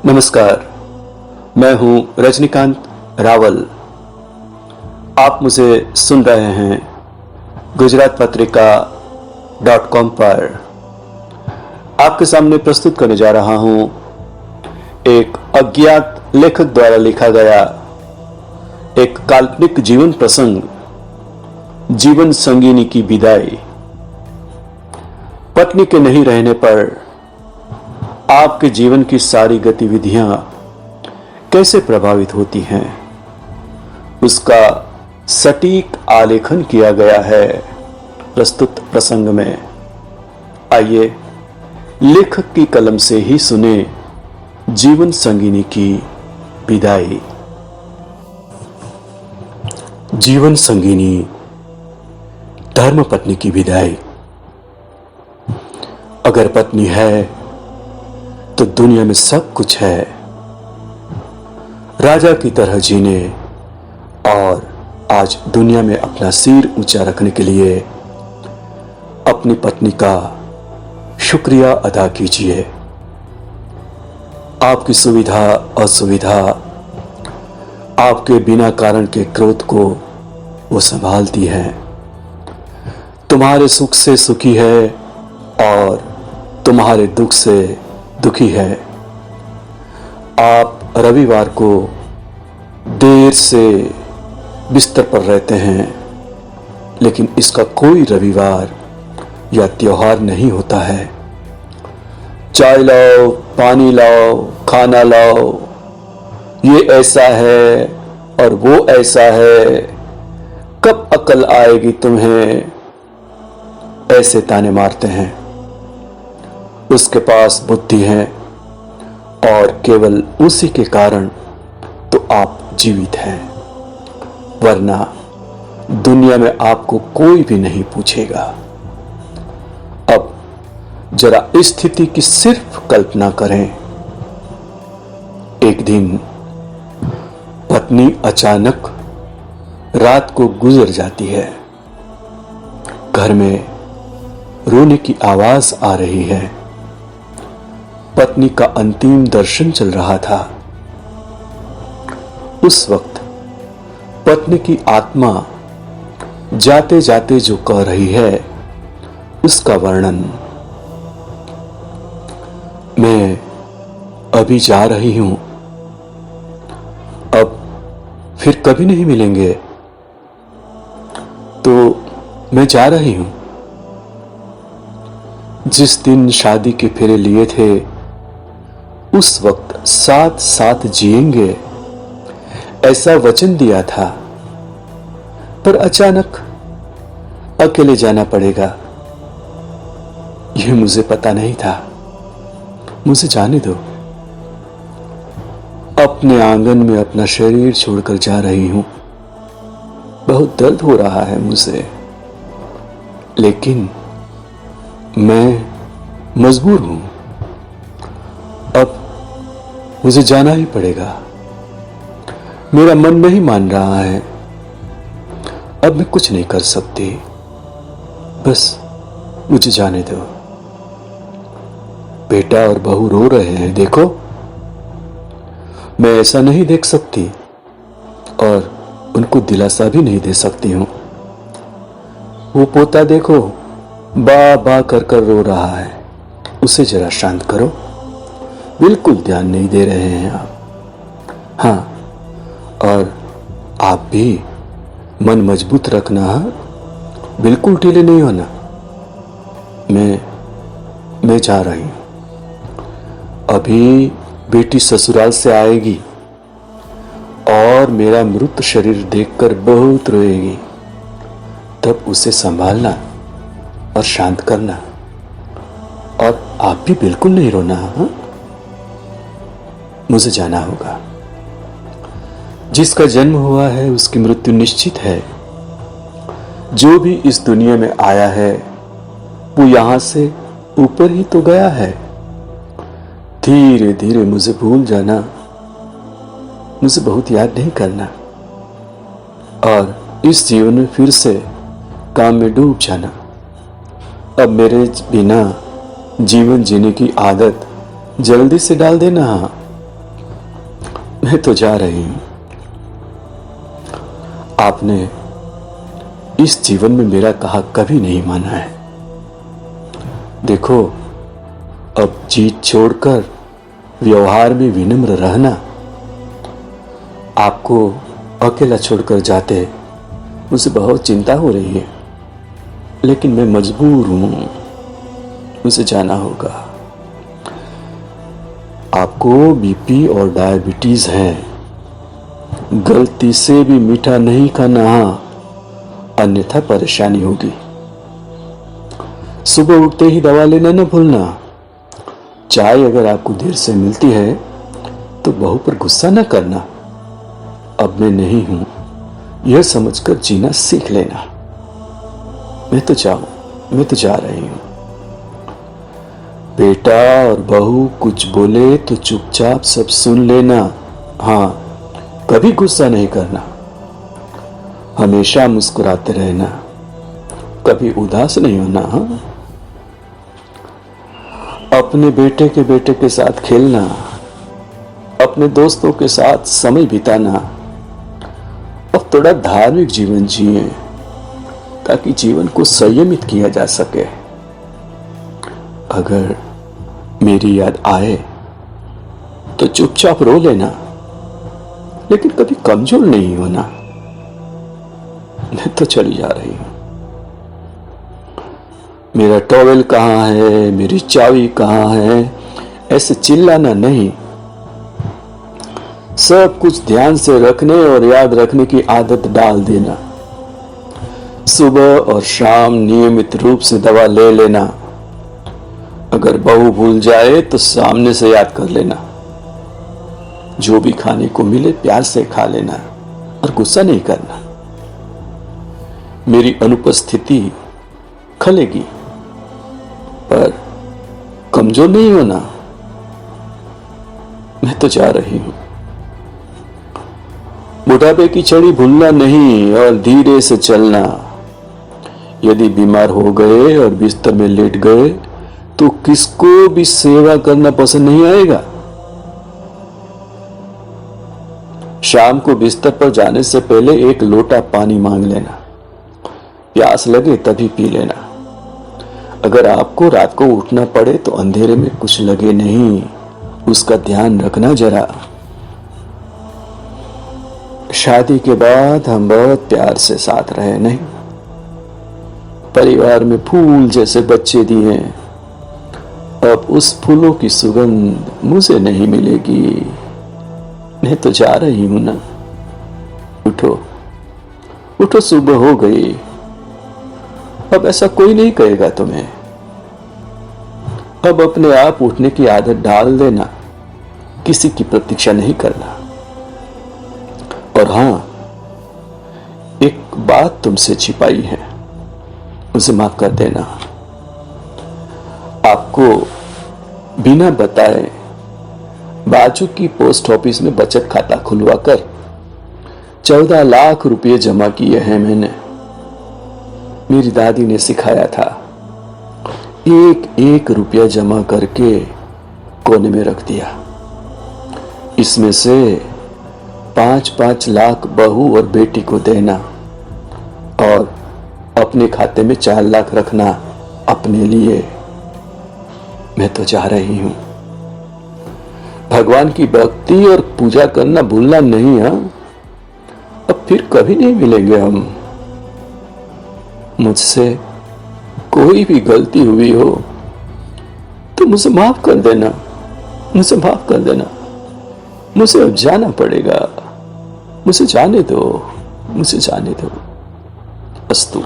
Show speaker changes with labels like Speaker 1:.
Speaker 1: नमस्कार, मैं हूं रजनीकांत रावल। आप मुझे सुन रहे हैं गुजरात पत्रिका .com पर। आपके सामने प्रस्तुत करने जा रहा हूं एक अज्ञात लेखक द्वारा लिखा गया एक काल्पनिक जीवन प्रसंग, जीवन संगिनी की विदाई। पत्नी के नहीं रहने पर आपके जीवन की सारी गतिविधियां कैसे प्रभावित होती हैं, उसका सटीक आलेखन किया गया है प्रस्तुत प्रसंग में। आइए लेखक की कलम से ही सुने जीवन संगिनी की विदाई। जीवन संगिनी धर्मपत्नी की विदाई। अगर पत्नी है तो दुनिया में सब कुछ है। राजा की तरह जीने और आज दुनिया में अपना सिर ऊंचा रखने के लिए अपनी पत्नी का शुक्रिया अदा कीजिए। आपकी सुविधा असुविधा, आपके बिना कारण के क्रोध को वो संभालती है। तुम्हारे सुख से सुखी है और तुम्हारे दुख से दुखी है। आप रविवार को देर से बिस्तर पर रहते हैं, लेकिन इसका कोई रविवार या त्योहार नहीं होता है। चाय लाओ, पानी लाओ, खाना लाओ, ये ऐसा है और वो ऐसा है, कब अकल आएगी तुम्हें, ऐसे ताने मारते हैं। उसके पास बुद्धि है और केवल उसी के कारण तो आप जीवित हैं, वरना दुनिया में आपको कोई भी नहीं पूछेगा। अब जरा इस स्थिति की सिर्फ कल्पना करें। एक दिन पत्नी अचानक रात को गुजर जाती है। घर में रोने की आवाज आ रही है। पत्नी का अंतिम दर्शन चल रहा था। उस वक्त पत्नी की आत्मा जाते जाते जो कह रही है उसका वर्णन। मैं अभी जा रही हूं, अब फिर कभी नहीं मिलेंगे, तो मैं जा रही हूं। जिस दिन शादी के फेरे लिए थे उस वक्त साथ साथ जिएंगे ऐसा वचन दिया था, पर अचानक अकेले जाना पड़ेगा, यह मुझे पता नहीं था। मुझे जाने दो। अपने आंगन में अपना शरीर छोड़कर जा रही हूं। बहुत दर्द हो रहा है मुझे, लेकिन मैं मजबूर हूं। अब मुझे जाना ही पड़ेगा। मेरा मन नहीं मान रहा है। अब मैं कुछ नहीं कर सकती। बस मुझे जाने दो। बेटा और बहू रो रहे हैं, देखो। मैं ऐसा नहीं देख सकती और उनको दिलासा भी नहीं दे सकती हूं। वो पोता देखो, बा बा कर कर रो रहा है। उसे जरा शांत करो। बिल्कुल ध्यान नहीं दे रहे हैं आप। हाँ, और आप भी मन मजबूत रखना। बिल्कुल ढीले नहीं होना। मैं जा रही हूं। अभी बेटी ससुराल से आएगी और मेरा मृत शरीर देखकर बहुत रोएगी। तब उसे संभालना और शांत करना। और आप भी बिल्कुल नहीं रोना। हाँ? मुझे जाना होगा। जिसका जन्म हुआ है उसकी मृत्यु निश्चित है। जो भी इस दुनिया में आया है वो यहां से ऊपर ही तो गया है। धीरे धीरे मुझे भूल जाना। मुझे बहुत याद नहीं करना और इस जीवन में फिर से काम में डूब जाना। अब मेरे बिना जीवन जीने की आदत जल्दी से डाल देना। मैं तो जा रही हूं। आपने इस जीवन में मेरा कहा कभी नहीं माना है। देखो, अब जीत छोड़कर व्यवहार में विनम्र रहना। आपको अकेला छोड़कर जाते मुझे बहुत चिंता हो रही है, लेकिन मैं मजबूर हूं, मुझे जाना होगा। आपको बीपी और डायबिटीज है, गलती से भी मीठा नहीं खाना, अन्यथा परेशानी होगी। सुबह उठते ही दवा लेना न भूलना। चाय अगर आपको देर से मिलती है तो बहू पर गुस्सा न करना। अब मैं नहीं हूं यह समझकर जीना सीख लेना। मैं तो जा रही हूं। बेटा और बहू कुछ बोले तो चुपचाप सब सुन लेना। हाँ, कभी गुस्सा नहीं करना, हमेशा मुस्कुराते रहना, कभी उदास नहीं होना। हाँ, अपने बेटे के साथ खेलना, अपने दोस्तों के साथ समय बिताना और थोड़ा धार्मिक जीवन जिए ताकि जीवन को संयमित किया जा सके। अगर मेरी याद आए तो चुपचाप रो लेना, लेकिन कभी कमजोर नहीं होना। मैं तो चली जा रही हूं। मेरा टॉवेल कहां है, मेरी चाबी कहां है, ऐसे चिल्लाना नहीं। सब कुछ ध्यान से रखने और याद रखने की आदत डाल देना। सुबह और शाम नियमित रूप से दवा ले लेना। अगर बहू भूल जाए तो सामने से याद कर लेना। जो भी खाने को मिले प्यार से खा लेना और गुस्सा नहीं करना। मेरी अनुपस्थिति खलेगी पर कमजोर नहीं होना। मैं तो जा रही हूं। बुढ़ापे की छड़ी भूलना नहीं और धीरे से चलना। यदि बीमार हो गए और बिस्तर में लेट गए तो किसको भी सेवा करना पसंद नहीं आएगा। शाम को बिस्तर पर जाने से पहले एक लोटा पानी मांग लेना। प्यास लगे तभी पी लेना। अगर आपको रात को उठना पड़े तो अंधेरे में कुछ लगे नहीं, उसका ध्यान रखना जरा। शादी के बाद हम बहुत प्यार से साथ रहे नहीं। परिवार में फूल जैसे बच्चे दिए, अब उस फूलों की सुगंध मुझे नहीं मिलेगी। मैं तो जा रही हूं ना। उठो उठो, सुबह हो गई। अब ऐसा कोई नहीं कहेगा तुम्हें। अब अपने आप उठने की आदत डाल देना, किसी की प्रतीक्षा नहीं करना। और हां, एक बात तुमसे छिपाई है, उसे माफ कर देना। आपको बिना बताए बाजू की पोस्ट ऑफिस में बचत खाता खुलवाकर 14 लाख रुपए जमा किए हैं मैंने। मेरी दादी ने सिखाया था, एक एक रुपया जमा करके कोने में रख दिया। इसमें से 5-5 लाख बहू और बेटी को देना और अपने खाते में 4 लाख रखना अपने लिए। मैं तो जा रही हूं। भगवान की भक्ति और पूजा करना भूलना नहीं। अब फिर कभी नहीं मिलेंगे हम। मुझसे कोई भी गलती हुई हो तो मुझे माफ कर देना, मुझे माफ कर देना। मुझे अब जाना पड़ेगा। मुझे जाने दो, मुझे जाने दो। अस्तु।